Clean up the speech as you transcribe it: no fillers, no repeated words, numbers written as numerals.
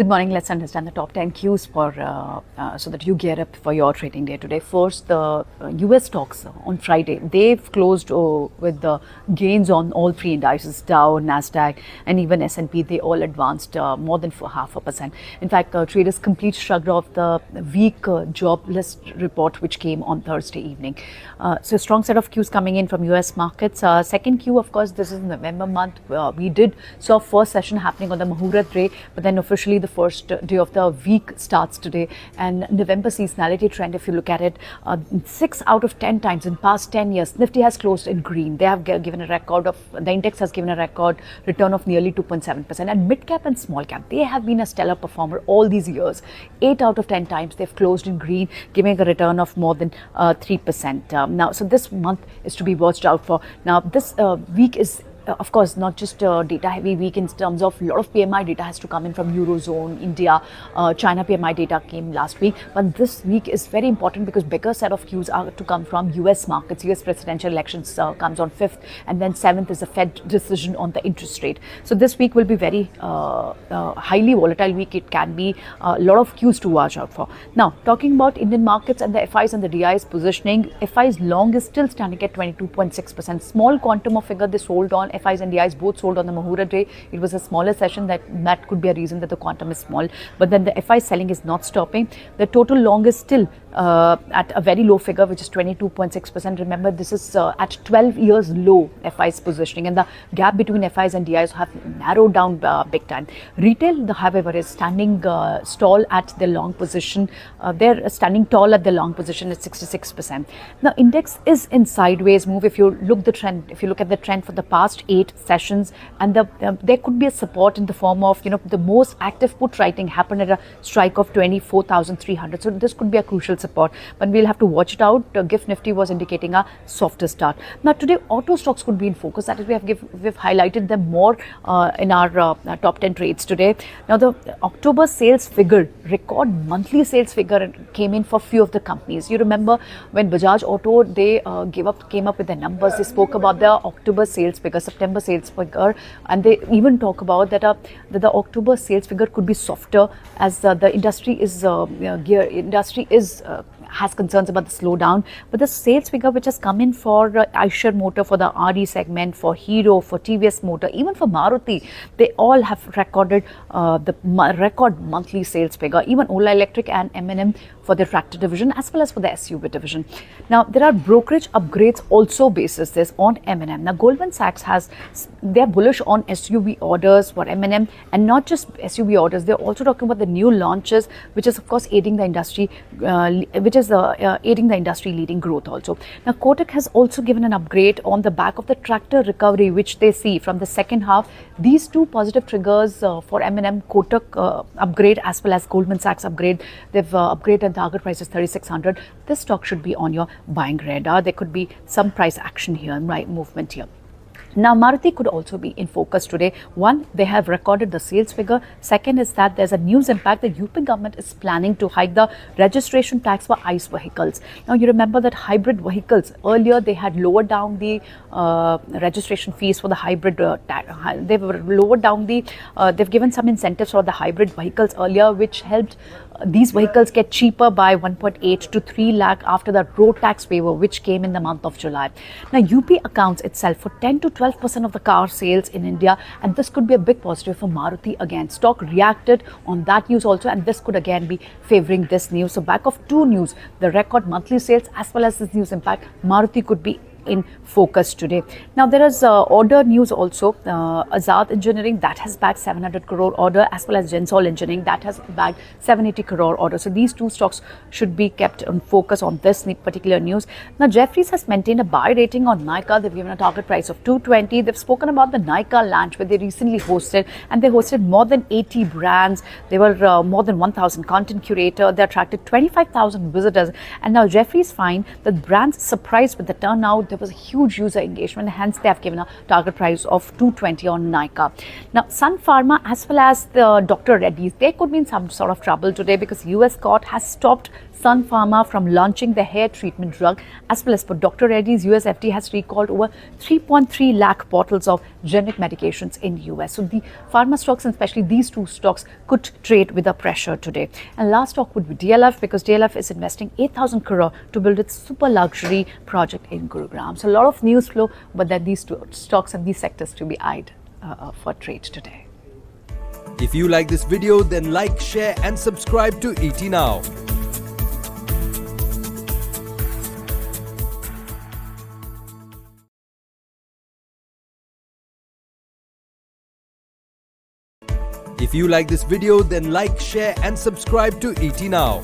Good morning. Let's understand the top 10 cues so that you gear up for your trading day today. First, the US stocks on Friday, they've closed with the gains on all three indices, Dow, Nasdaq, and even S&P. They all advanced more than 0.5%. In fact, traders complete shrugged off the weak jobless report which came on Thursday evening. So, strong set of cues coming in from US markets. Second cue, of course, this is November month. We saw first session happening on the Muhurat day, but then officially the first day of the week starts today. And November seasonality trend, if you look at it, 6 out of 10 times in past 10 years, Nifty has closed in green. They have given a record of, the index has given a record return of nearly 2.7%. And mid cap and small cap, they have been a stellar performer all these years. 8 out of 10 times they've closed in green, giving a return of more than 3%. Now, so this month is to be watched out for. Now, this week is of course, not just data heavy week in terms of a lot of PMI data has to come in from Eurozone, India, China PMI data came last week. But this week is very important because bigger set of cues are to come from US markets. US presidential elections comes on 5th, and then 7th is the Fed decision on the interest rate. So this week will be very highly volatile week. It can be a lot of cues to watch out for. Now, talking about Indian markets and the FIs and the DIs positioning, FIs long is still standing at 22.6%. Small quantum of figure they sold on. FIs and DIs both sold on the Muhurat day. It was a smaller session. That could be a reason that the quantum is small. But then the FI selling is not stopping. The total long is still at a very low figure, which is 22.6%. Remember, this is at 12 years low FIs positioning, and the gap between FIs and DIs have narrowed down big time. Retail, however, is standing tall at the long position. They're standing tall at the long position at 66%. Now, index is in sideways move. If you look at the trend for the past 8 sessions, and there could be a support in the form of, the most active put writing happened at a strike of 24,300. So this could be a crucial support, but we'll have to watch it out. GIFT Nifty was indicating a softer start. Now today, auto stocks could be in focus. That is, we've highlighted them more in our top 10 trades today. Now the October sales figure, record monthly sales figure came in for few of the companies. You remember when Bajaj Auto, they came up with the numbers. They spoke about the October sales figure, September sales figure, and they even talk about that the October sales figure could be softer as the industry has concerns about the slowdown. But the sales figure which has come in for Eicher Motor, for the RE segment, for Hero, for TVS Motor, even for Maruti, they all have recorded the record monthly sales figure. Even Ola Electric and M&M for the tractor division as well as for the SUV division. Now, there are brokerage upgrades also basis this on M&M. Now, Goldman Sachs they're bullish on SUV orders for M&M, and not just SUV orders. They're also talking about the new launches, which is of course aiding the industry, aiding the industry leading growth also. Now, Kotak has also given an upgrade on the back of the tractor recovery, which they see from the second half. These two positive triggers for M&M, Kotak upgrade as well as Goldman Sachs upgrade. They've upgraded the target price is 3,600. This stock should be on your buying radar. There could be some price action here, right, movement here. Now, Maruti could also be in focus today. One, they have recorded the sales figure. Second is that there's a news impact. The UP government is planning to hike the registration tax for ICE vehicles. Now, you remember that hybrid vehicles, earlier they had lowered down the registration fees for the hybrid they've lowered down they've given some incentives for the hybrid vehicles earlier, which helped these vehicles get cheaper by 1.8 to 3 lakh after the road tax waiver, which came in the month of July. Now, UP accounts itself for 10 to 12% of the car sales in India, and this could be a big positive for Maruti again. Stock reacted on that news also, and this could again be favoring this news. So, back of two news, the record monthly sales as well as this news impact, Maruti could be in focus today. Now, there is order news also. Azad Engineering, that has bagged 700 crore order, as well as Gensol Engineering, that has bagged 780 crore order. So these two stocks should be kept on focus on this particular news. Now, Jefferies has maintained a buy rating on Nykaa. They've given a target price of 220. They've spoken about the Nykaa launch where they recently hosted, and they hosted more than 80 brands. They were more than 1,000 content curator. They attracted 25,000 visitors. And now Jefferies find that brands surprised with the turnout. There was a huge user engagement, hence they have given a target price of 220 on Nykaa. Now, Sun Pharma as well as the Dr. Reddy's, they could be in some sort of trouble today because US court has stopped Sun Pharma from launching the hair treatment drug, as well as for Dr. Reddy's, US FDA has recalled over 3.3 lakh bottles of generic medications in US. So the pharma stocks, and especially these two stocks, could trade with a pressure today. And last stock would be DLF, because DLF is investing 8,000 crore to build its super luxury project in Gurugram. So a lot of news flow, but then these two stocks and these sectors to be eyed for trade today. If you like this video, then like, share and subscribe to ET Now. If you like this video, then like, share and subscribe to ET Now.